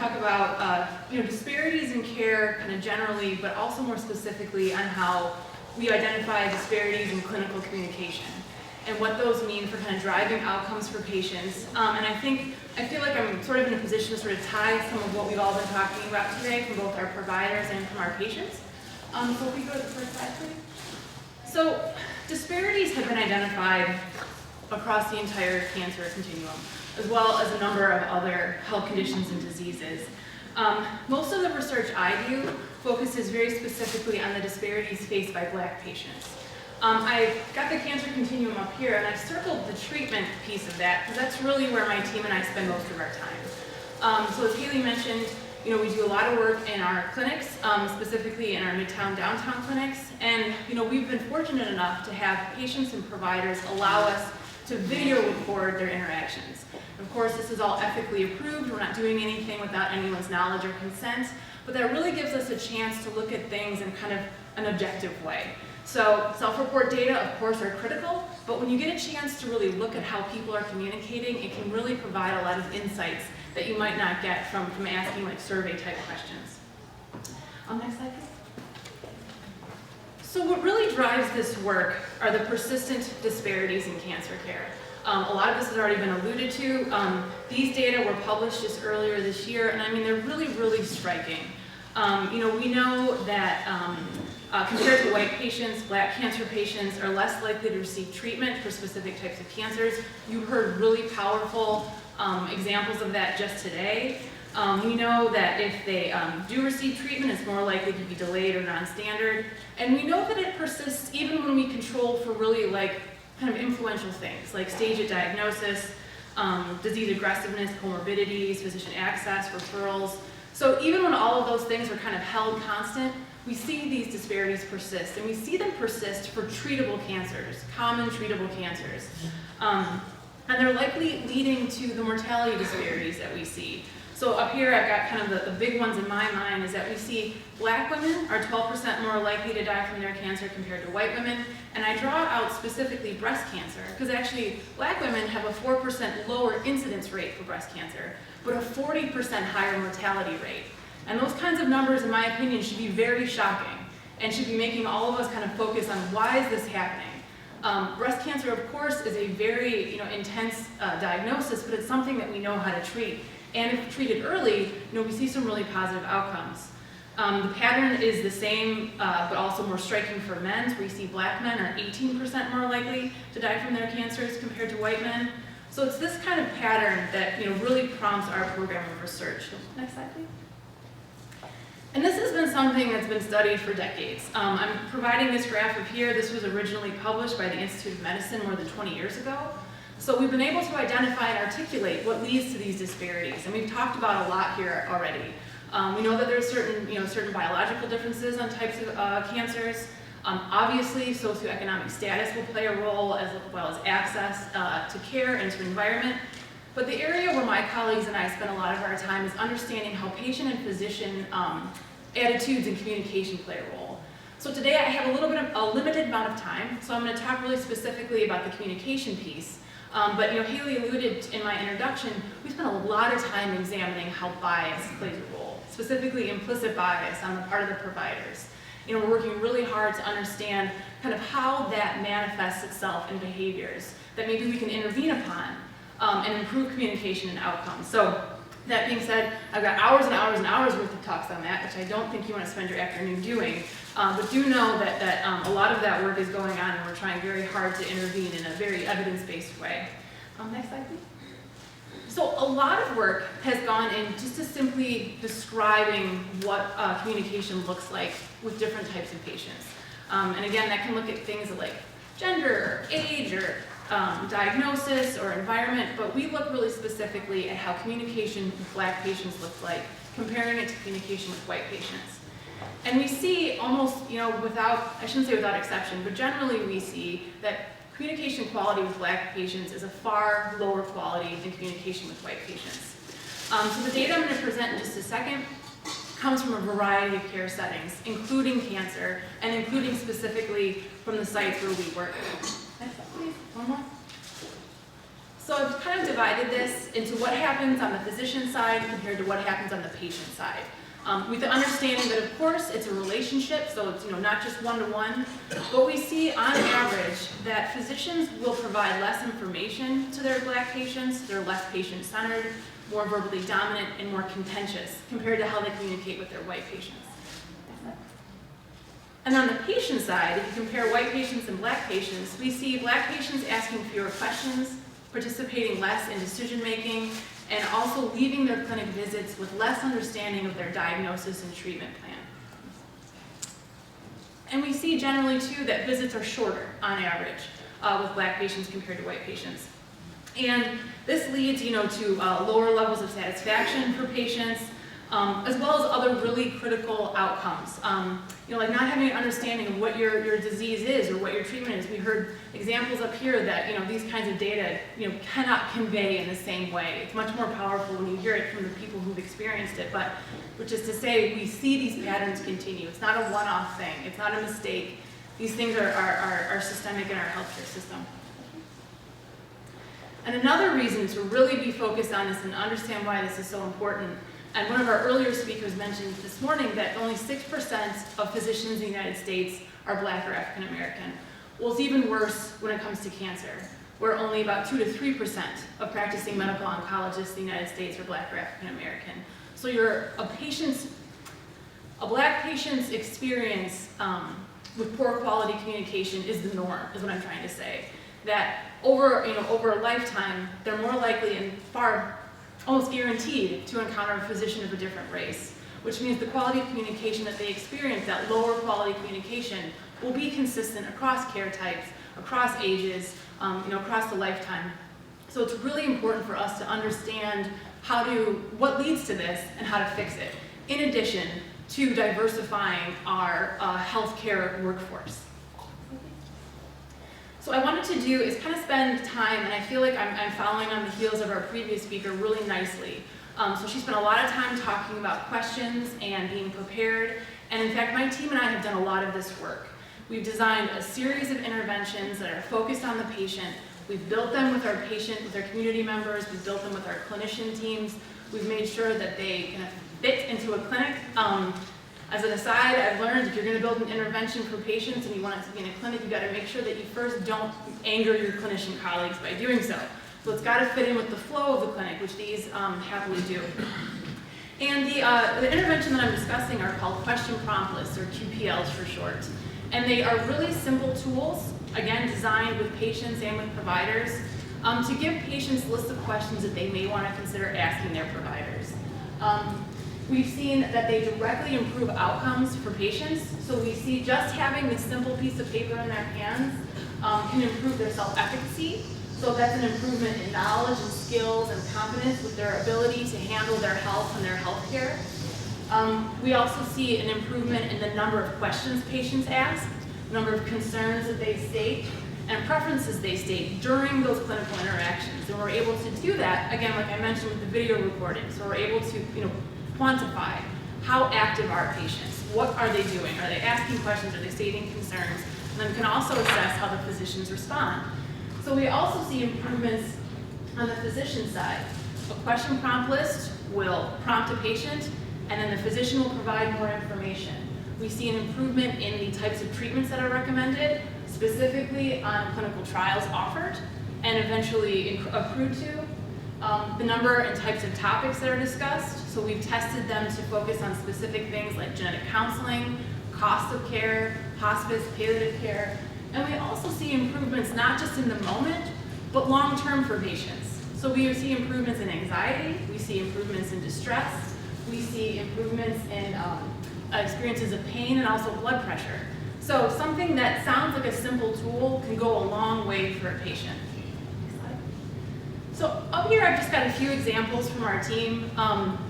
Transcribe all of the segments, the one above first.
talk about disparities in care kind of generally, but also more specifically on how we identify disparities in clinical communication and what those mean for kind of driving outcomes for patients. And I feel like I'm sort of in a position to sort of tie some of what we've all been talking about today from both our providers and from our patients. So if we go to the first slide, please. So disparities have been identified across the entire cancer continuum, as well as a number of other health conditions and diseases. Most of the research I do focuses very specifically on the disparities faced by Black patients. I've got the cancer continuum up here, and I've circled the treatment piece of that, because that's really where my team and I spend most of our time. So as Haley mentioned, we do a lot of work in our clinics, specifically in our Midtown, downtown clinics, and we've been fortunate enough to have patients and providers allow us to video record their interactions. Of course, this is all ethically approved. We're not doing anything without anyone's knowledge or consent, but that really gives us a chance to look at things in kind of an objective way. So self-report data, of course, are critical, but when you get a chance to really look at how people are communicating, it can really provide a lot of insights that you might not get from asking like survey type questions. Next slide, please. So what really drives this work are the persistent disparities in cancer care. A lot of this has already been alluded to. These data were published just earlier this year, and I mean, they're really, really striking. We know that compared to white patients, Black cancer patients are less likely to receive treatment for specific types of cancers. You heard really powerful examples of that just today. We know that if they do receive treatment, it's more likely to be delayed or non-standard. And we know that it persists even when we control for really kind of influential things like stage of diagnosis, disease aggressiveness, comorbidities, physician access, referrals. So even when all of those things are kind of held constant, we see these disparities persist, and we see them persist for treatable cancers, common treatable cancers. And they're likely leading to the mortality disparities that we see. So up here, I've got kind of the big ones in my mind is that we see Black women are 12% more likely to die from their cancer compared to white women. And I draw out specifically breast cancer, because actually Black women have a 4% lower incidence rate for breast cancer, but a 40% higher mortality rate. And those kinds of numbers, in my opinion, should be very shocking and should be making all of us kind of focus on why is this happening. Breast cancer, of course, is a very intense diagnosis, but it's something that we know how to treat. And if treated early, we see some really positive outcomes. The pattern is the same, but also more striking for men. So we see Black men are 18% more likely to die from their cancers compared to white men. So it's this kind of pattern that really prompts our program of research. Next slide, please. And this has been something that's been studied for decades. I'm providing this graph up here. This was originally published by the Institute of Medicine more than 20 years ago. So we've been able to identify and articulate what leads to these disparities. And we've talked about a lot here already. We know that there's certain biological differences on types of cancers. Obviously, socioeconomic status will play a role, as well as access to care and to environment. But the area where my colleagues and I spend a lot of our time is understanding how patient and physician attitudes and communication play a role. So today I have a limited amount of time, so I'm going to talk really specifically about the communication piece. But Haley alluded in my introduction, we spent a lot of time examining how bias plays a role, specifically implicit bias on the part of the providers. We're working really hard to understand kind of how that manifests itself in behaviors that maybe we can intervene upon and improve communication and outcomes. So that being said, I've got hours and hours and hours worth of talks on that, which I don't think you want to spend your afternoon doing. But do know that a lot of that work is going on, and we're trying very hard to intervene in a very evidence-based way. Next slide, please. So a lot of work has gone in just to simply describing what communication looks like with different types of patients. And again, that can look at things like gender, or age, or diagnosis, or environment, but we look really specifically at how communication with Black patients looks like, comparing it to communication with white patients. And we see almost, I shouldn't say without exception, but generally we see that communication quality with Black patients is a far lower quality than communication with white patients. So the data I'm going to present in just a second comes from a variety of care settings, including cancer, and including specifically from the sites where we work. Next slide, please. One more. So I've kind of divided this into what happens on the physician side compared to what happens on the patient side. With the understanding that, of course, it's a relationship, so it's not just one-to-one, but we see on average that physicians will provide less information to their Black patients. They're less patient-centered, more verbally dominant, and more contentious compared to how they communicate with their white patients. And on the patient side, if you compare white patients and Black patients, we see Black patients asking fewer questions, participating less in decision-making, and also leaving their clinic visits with less understanding of their diagnosis and treatment plan. And we see generally, too, that visits are shorter on average with Black patients compared to white patients. And this leads, to lower levels of satisfaction for patients, as well as other really critical outcomes. Like not having an understanding of what your disease is or what your treatment is. We heard examples up here that, these kinds of data, cannot convey in the same way. It's much more powerful when you hear it from the people who've experienced it, which is to say, we see these patterns continue. It's not a one-off thing. It's not a mistake. These things are systemic in our healthcare system. And another reason to really be focused on this and understand why this is so important, and one of our earlier speakers mentioned this morning that only 6% of physicians in the United States are Black or African American. Well, it's even worse when it comes to cancer, where only about 2 to 3% of practicing medical oncologists in the United States are Black or African American. So a Black patient's experience with poor quality communication is the norm, is what I'm trying to say. That over a lifetime, they're more likely and almost guaranteed to encounter a physician of a different race, which means the quality of communication that they experience, that lower quality communication, will be consistent across care types, across ages, across the lifetime. So it's really important for us to understand what leads to this and how to fix it, in addition to diversifying our healthcare workforce. So what I wanted to do is kind of spend time, and I feel like I'm following on the heels of our previous speaker really nicely. So she spent a lot of time talking about questions and being prepared, and in fact, my team and I have done a lot of this work. We've designed a series of interventions that are focused on the patient. We've built them with our community members. We've built them with our clinician teams. We've made sure that they kind of fit into a clinic. As an aside, I've learned if you're going to build an intervention for patients and you want it to be in a clinic, you've got to make sure that you first don't anger your clinician colleagues by doing so. So it's got to fit in with the flow of the clinic, which these happily do. And the intervention that I'm discussing are called question prompt lists, or QPLs for short. And they are really simple tools, again, designed with patients and with providers, to give patients lists of questions that they may want to consider asking their providers. We've seen that they directly improve outcomes for patients. So we see just having this simple piece of paper in their hands can improve their self-efficacy. So that's an improvement in knowledge and skills and confidence with their ability to handle their health and their health care. We also see an improvement in the number of questions patients ask, number of concerns that they state, and preferences they state during those clinical interactions. And we're able to do that, again, like I mentioned with the video recording. So we're able to quantify how active are patients, what are they doing, are they asking questions, are they stating concerns, and then we can also assess how the physicians respond. So we also see improvements on the physician side. A question prompt list will prompt a patient, and then the physician will provide more information. We see an improvement in the types of treatments that are recommended, specifically on clinical trials offered and eventually accrued to. The number and types of topics that are discussed. So we've tested them to focus on specific things like genetic counseling, cost of care, hospice, palliative care. And we also see improvements not just in the moment, but long-term for patients. So we see improvements in anxiety, we see improvements in distress, we see improvements in experiences of pain and also blood pressure. So something that sounds like a simple tool can go a long way for a patient. So up here, I've just got a few examples from our team.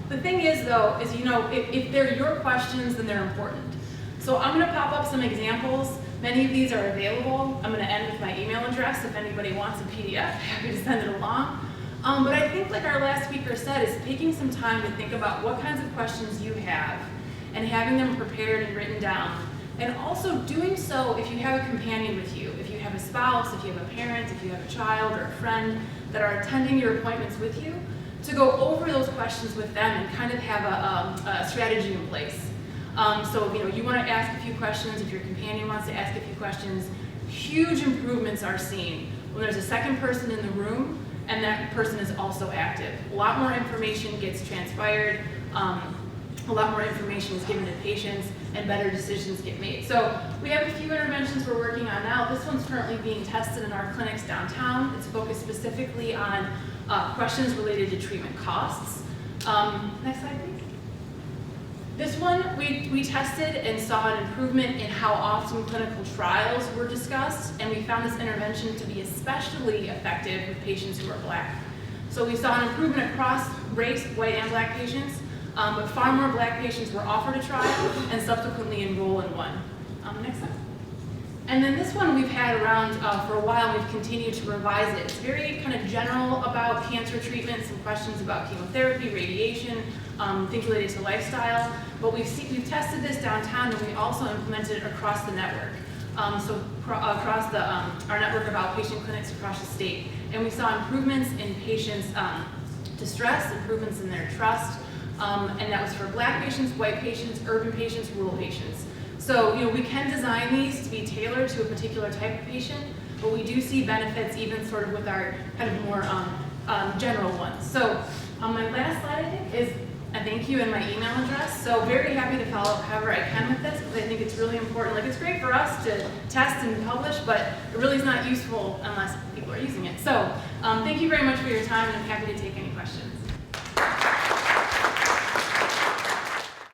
The thing is, though, is if they're your questions, then they're important. So I'm going to pop up some examples. Many of these are available. I'm going to end with my email address if anybody wants a PDF. Happy to send it along. But I think, like our last speaker said, is taking some time to think about what kinds of questions you have and having them prepared and written down. And also doing so if you have a companion with you, if you have a spouse, if you have a parent, if you have a child or a friend, that are attending your appointments with you to go over those questions with them and kind of have a strategy in place. So you want to ask a few questions, if your companion wants to ask a few questions, huge improvements are seen when there's a second person in the room and that person is also active. A lot more information gets transpired, a lot more information is given to patients, and better decisions get made. So we have a few interventions we're working on now. This one's currently being tested in our clinics downtown. It's focused specifically on questions related to treatment costs. Next slide, please. This one, we tested and saw an improvement in how often clinical trials were discussed, and we found this intervention to be especially effective with patients who are Black. So we saw an improvement across race, white and Black patients, but far more Black patients were offered a trial and subsequently enroll in one. Next slide. And then this one we've had around for a while, and we've continued to revise it. It's very kind of general about cancer treatment, some questions about chemotherapy, radiation, things related to lifestyle. But we've tested this downtown, and we also implemented it across the network. Across our network of outpatient clinics across the state. And we saw improvements in patients' distress, improvements in their trust, and that was for Black patients, white patients, urban patients, rural patients. So, we can design these to be tailored to a particular type of patient, but we do see benefits even sort of with our kind of more general ones. So, my last slide, I think, is a thank you and my email address. So, very happy to follow up however I can with this, because I think it's really important. Like, it's great for us to test and publish, but it really is not useful unless people are using it. So, thank you very much for your time, and I'm happy to take any questions.